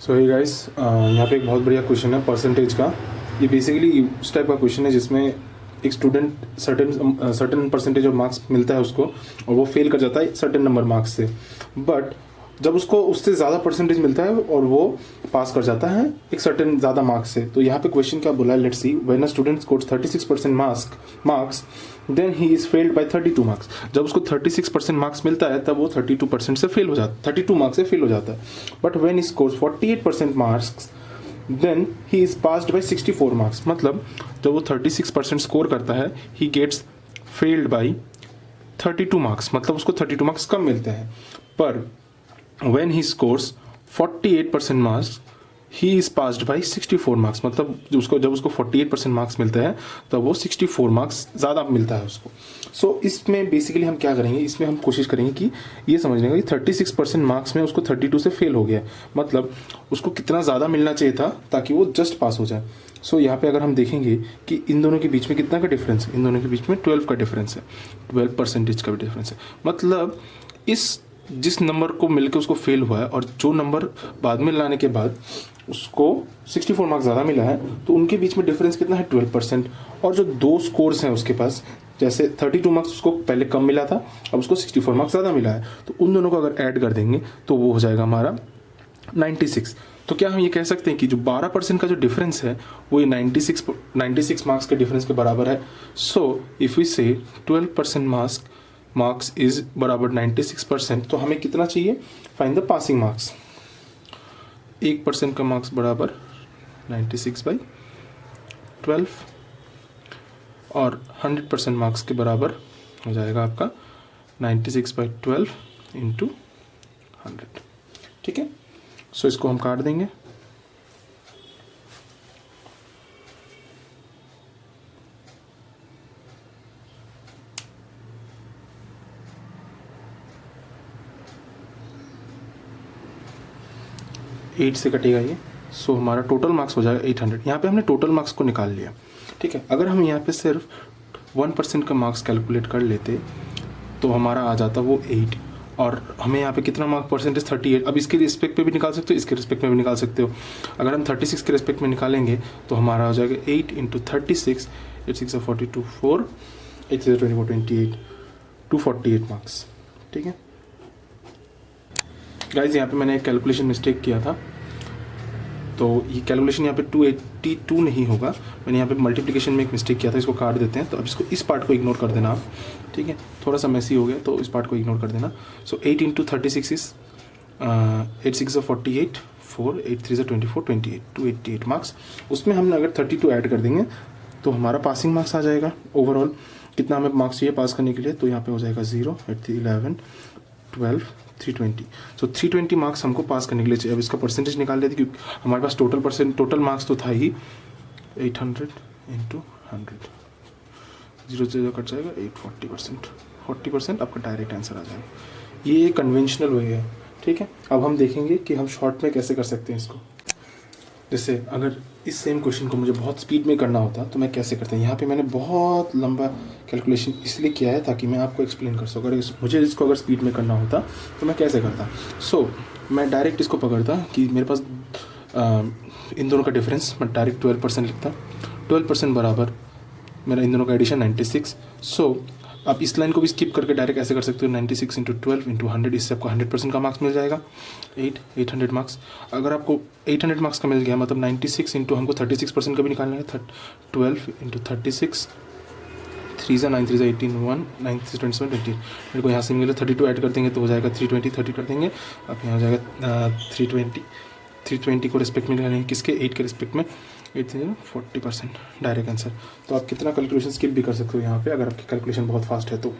सो hey guys, यहाँ पे एक बहुत बढ़िया क्वेश्चन है परसेंटेज का। ये बेसिकली उस टाइप का क्वेश्चन है जिसमें एक student certain percentage of marks मिलता है उसको, और वो फेल कर जाता है सर्टेन नंबर मार्क्स से। बट जब उसको उससे ज़्यादा परसेंटेज मिलता है और वो पास कर जाता है एक सर्टेन ज़्यादा मार्क्स से। तो यहाँ पे क्वेश्चन क्या बोला है, let's see, when a student scores 36% marks then he is failed by 32 marks. जब उसको 36% मार्क्स मिलता है तब वो 32% से फेल हो जाता है, 32 मार्क्स से फेल हो जाता है। But when he scores 48% marks then he is passed by 64 marks. मतलब जब वो 36% स्कोर करता है he gets failed by 32 marks, मतलब उसको 32 मार्क्स कम मिलते हैं। पर when he scores 48% marks he is passed by 64 marks, मतलब जब उसको 48% मार्क्स मिलते हैं तब वो 64 मार्क्स ज़्यादा मिलता है उसको। सो इसमें बेसिकली हम क्या करेंगे, इसमें हम कोशिश करेंगे कि ये समझने का कि 36% मार्क्स में उसको 32 से फेल हो गया, मतलब उसको कितना ज़्यादा मिलना चाहिए था ताकि वो जस्ट पास हो जाए। सो यहाँ पे अगर हम देखेंगे कि इन दोनों के बीच में कितना का डिफरेंस है, इन दोनों के बीच में 12 का डिफरेंस है, 12% का भी डिफरेंस है। मतलब इस जिस नंबर को मिलकर उसको फेल हुआ है और जो नंबर बाद में लाने के बाद उसको 64 मार्क्स ज़्यादा मिला है, तो उनके बीच में डिफरेंस कितना है, 12%। और जो दो स्कोर्स हैं उसके पास, जैसे 32 मार्क्स उसको पहले कम मिला था, अब उसको 64 मार्क्स ज़्यादा मिला है, तो उन दोनों को अगर ऐड कर देंगे तो वो हो जाएगा हमारा 96। तो क्या हम ये कह सकते हैं कि जो 12% का जो डिफरेंस है वो ये 96 मार्क्स के डिफरेंस के बराबर है। सो इफ़ वी से 12% मार्क्स इज बराबर 96%, तो हमें कितना चाहिए, फाइंड द पासिंग मार्क्स। 1% का मार्क्स बराबर 96/12 और 100% मार्क्स के बराबर हो जाएगा आपका 96/12 इंटू 100। ठीक है, सो इसको हम काट देंगे। एट से कटेगा ये, सो हमारा टोटल मार्क्स हो जाएगा 800। यहाँ पे हमने टोटल मार्क्स को निकाल लिया। ठीक है, अगर हम यहाँ पे सिर्फ 1% का मार्क्स कैलकुलेट कर लेते तो हमारा आ जाता वो 8, और हमें यहाँ पे कितना मार्क्स परसेंटेज 38। अब इसके रिस्पेक्ट पे भी निकाल सकते हो, इसके रिस्पेक्ट में भी निकाल सकते हो। अगर हम 36 के रिस्पेक्ट में निकालेंगे तो हमारा हो जाएगा 8 इंटू 36, 8 6 42 4, 8 6 24 28, 248 मार्क्स। ठीक है गाइज, यहाँ पे मैंने एक कैलकुलेशन मिस्टेक किया था, तो ये कैलकुलेशन यहाँ पे 282 नहीं होगा, मैंने यहाँ पे मल्टीप्लिकेशन में एक मिस्टेक किया था, इसको काट देते हैं। तो अब इसको इस पार्ट को इग्नोर कर देना आप, ठीक है, थोड़ा सा मैसी हो गया तो इस पार्ट को इग्नोर कर देना। सो 8 इंटू 36 इज 8 6 48, 4 8 3 24 28, 288 मार्क्स। उसमें हमने अगर 32 ऐड कर देंगे तो हमारा पासिंग मार्क्स आ जाएगा। ओवरऑल कितना हमें मार्क्स चाहिए पास करने के लिए, तो यहाँ पे हो जाएगा 0 8 3 11 12 320। सो 320 मार्क्स हमको पास करने के लिए चाहिए। अब इसका परसेंटेज निकाल लेते क्योंकि हमारे पास टोटल मार्क्स तो था ही 800 इंटू 100, 0 से कट जाएगा 840%, 40% आपका डायरेक्ट आंसर आ जाएगा। ये कन्वेंशनल वे है। ठीक है, अब हम देखेंगे कि हम शॉर्ट में कैसे कर सकते हैं इसको। जैसे अगर इस सेम क्वेश्चन को मुझे बहुत स्पीड में करना होता तो मैं कैसे करता। यहाँ पे मैंने बहुत लंबा कैलकुलेशन इसलिए किया है ताकि मैं आपको एक्सप्लेन कर सकूँ। अगर मुझे इसको अगर स्पीड में करना होता तो मैं कैसे करता। सो मैं डायरेक्ट इसको पकड़ता कि मेरे पास इन दोनों का डिफरेंस, मैं डायरेक्ट 12% लिखता। 12% बराबर मेरा इन दोनों का एडिशन 96। सो आप इस लाइन को भी स्किप करके डायरेक्ट ऐसे कर सकते हो, 96 इंटू 12 इंटू 100, इससे आपको 100% का मार्क्स मिल जाएगा, 800 मार्क्स। अगर आपको 800 मार्क्स का मिल गया, मतलब 96 इंटू हमको 36% का भी निकालना है, 12 इंटू 36, 3 9 3 18 1 9 6 27 20। मेरे को यहाँ से मिले 32 ऐड कर देंगे तो हो जाएगा 320, 30 कर देंगे, अब यहाँ हो जाएगा 320 को रिस्पेक्ट में निकालेंगे किसके, 8 के रिस्पेक्ट में, 8 से 40% डायरेक्ट आंसर। तो आप कितना कैलकुलेशन स्किप भी कर सकते हो यहाँ पे अगर आपकी कैलकुलेशन बहुत फास्ट है तो।